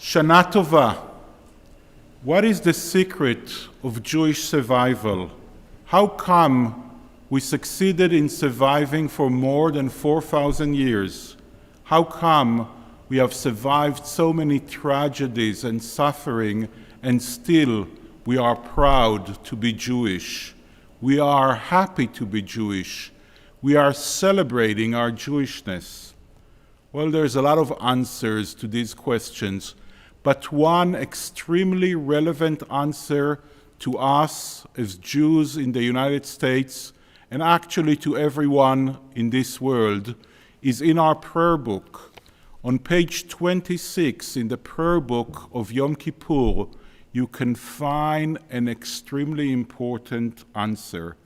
Shana Tova. What is the secret of Jewish survival? How come we succeeded in surviving for more than 4,000 years? How come we have survived so many tragedies and suffering, and still we are proud to be Jewish? We are happy to be Jewish. We are celebrating our Jewishness. Well, there's a lot of answers to these questions, but one extremely relevant answer to us as Jews in the United States, and actually to everyone in this world, is in our prayer book. On page 26 in the prayer book of Yom Kippur, you can find an extremely important answer.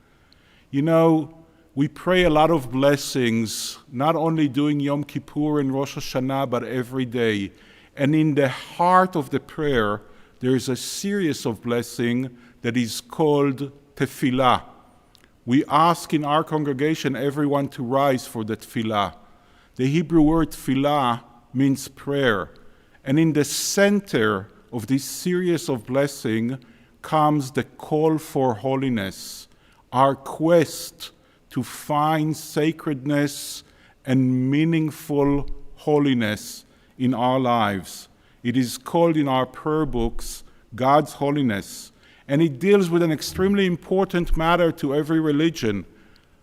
You know, we pray a lot of blessings, not only during Yom Kippur and Rosh Hashanah, but every day. And in the heart of the prayer, there is a series of blessing that is called tefillah. We ask in our congregation everyone to rise for the tefillah. The Hebrew word tefillah means prayer. And in the center of this series of blessing comes the call for holiness, our quest to find sacredness and meaningful holiness in our lives. It is called in our prayer books God's holiness, and it deals with an extremely important matter to every religion.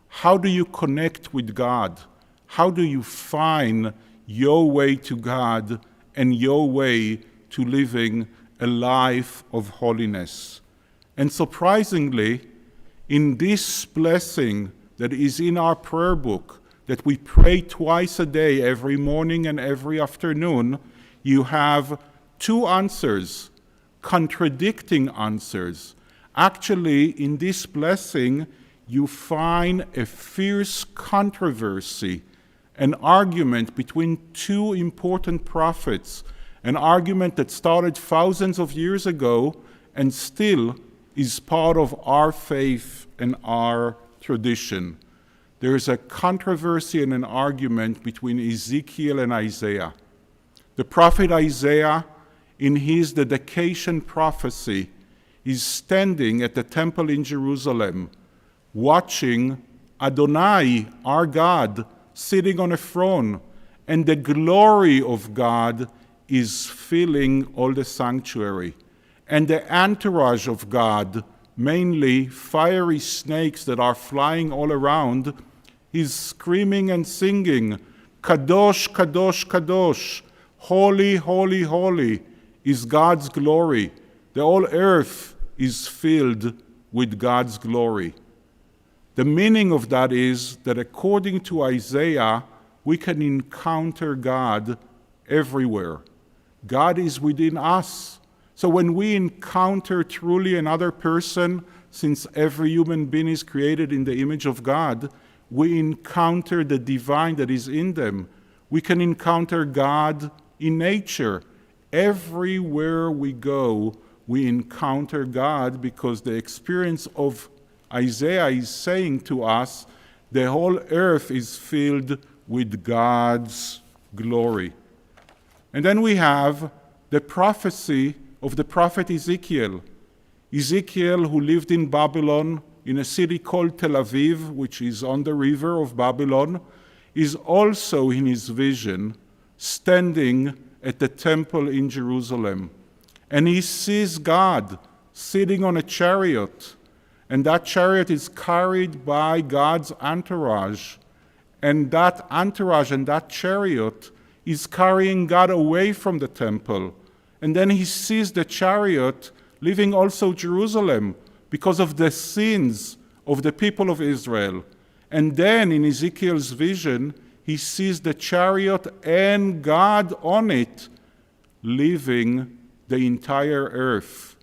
How do you connect with God? How do you find your way to God and your way to living a life of holiness? And surprisingly, in this blessing that is in our prayer book, that we pray twice a day, every morning and every afternoon, you have two answers, contradicting answers. Actually, in this blessing, you find a fierce controversy, an argument between two important prophets, an argument that started thousands of years ago and still is part of our faith and our tradition. There is a controversy and an argument between Ezekiel and Isaiah. The prophet Isaiah, in his dedication prophecy, is standing at the temple in Jerusalem, watching Adonai, our God, sitting on a throne, and the glory of God is filling all the sanctuary. And the entourage of God, mainly fiery snakes that are flying all around, is screaming and singing, Kadosh, Kadosh, Kadosh, holy, holy, holy is God's glory. The whole earth is filled with God's glory. The meaning of that is that according to Isaiah, we can encounter God everywhere. God is within us. So when we encounter truly another person, since every human being is created in the image of God, we encounter the divine that is in them. We can encounter God in nature. Everywhere we go, we encounter God, because the experience of Isaiah is saying to us, the whole earth is filled with God's glory. And then we have the prophecy of the prophet Ezekiel. Ezekiel, who lived in Babylon, in a city called Tel Aviv, which is on the river of Babylon, is also in his vision standing at the temple in Jerusalem. And he sees God sitting on a chariot, and that chariot is carried by God's entourage. And that entourage and that chariot is carrying God away from the temple. And then he sees the chariot leaving also Jerusalem because of the sins of the people of Israel. And then in Ezekiel's vision, he sees the chariot and God on it, leaving the entire earth.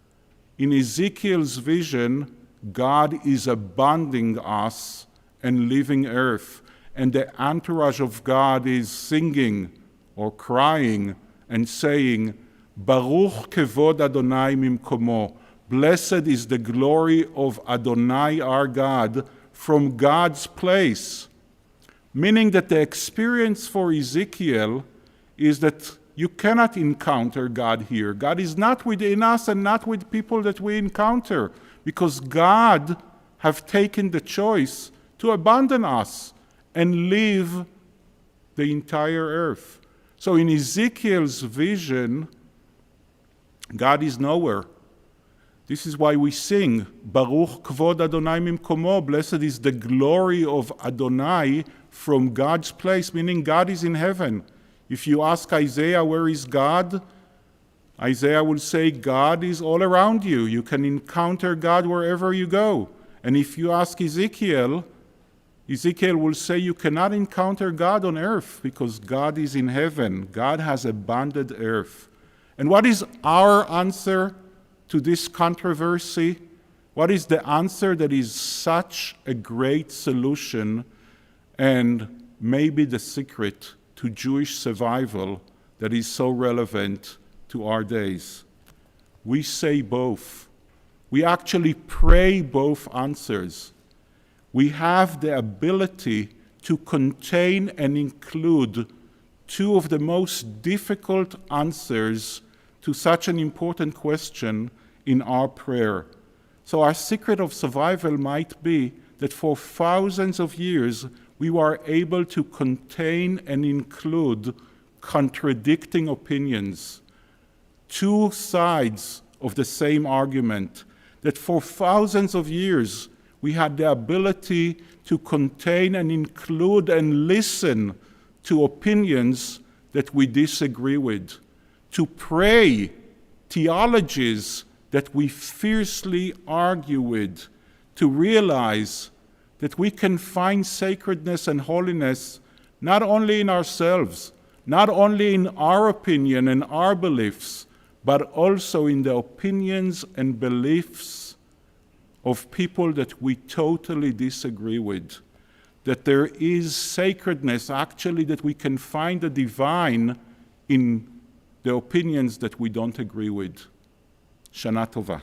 In Ezekiel's vision, God is abandoning us and leaving earth. And the entourage of God is singing or crying and saying, Baruch kevod Adonai mimkomo. Blessed is the glory of Adonai our God from God's place. Meaning that the experience for Ezekiel is that you cannot encounter God here. God is not within us and not with people that we encounter, because God have taken the choice to abandon us and leave the entire earth. So in Ezekiel's vision, God is nowhere. This is why we sing, Baruch Kvod Adonai Mimkomo, blessed is the glory of Adonai from God's place, meaning God is in heaven. If you ask Isaiah, where is God? Isaiah will say, God is all around you. You can encounter God wherever you go. And if you ask Ezekiel, Ezekiel will say, you cannot encounter God on earth because God is in heaven. God has abandoned earth. And what is our answer to this controversy? What is the answer that is such a great solution and maybe the secret to Jewish survival that is so relevant to our days? We say both. We actually pray both answers. We have the ability to contain and include two of the most difficult answers to such an important question in our prayer. So our secret of survival might be that for thousands of years we were able to contain and include contradicting opinions, two sides of the same argument, that for thousands of years we had the ability to contain and include and listen to opinions that we disagree with, to pray theologies that we fiercely argue with, to realize that we can find sacredness and holiness not only in ourselves, not only in our opinion and our beliefs, but also in the opinions and beliefs of people that we totally disagree with. That there is sacredness, actually, that we can find the divine in the opinions that we don't agree with. Shana Tova.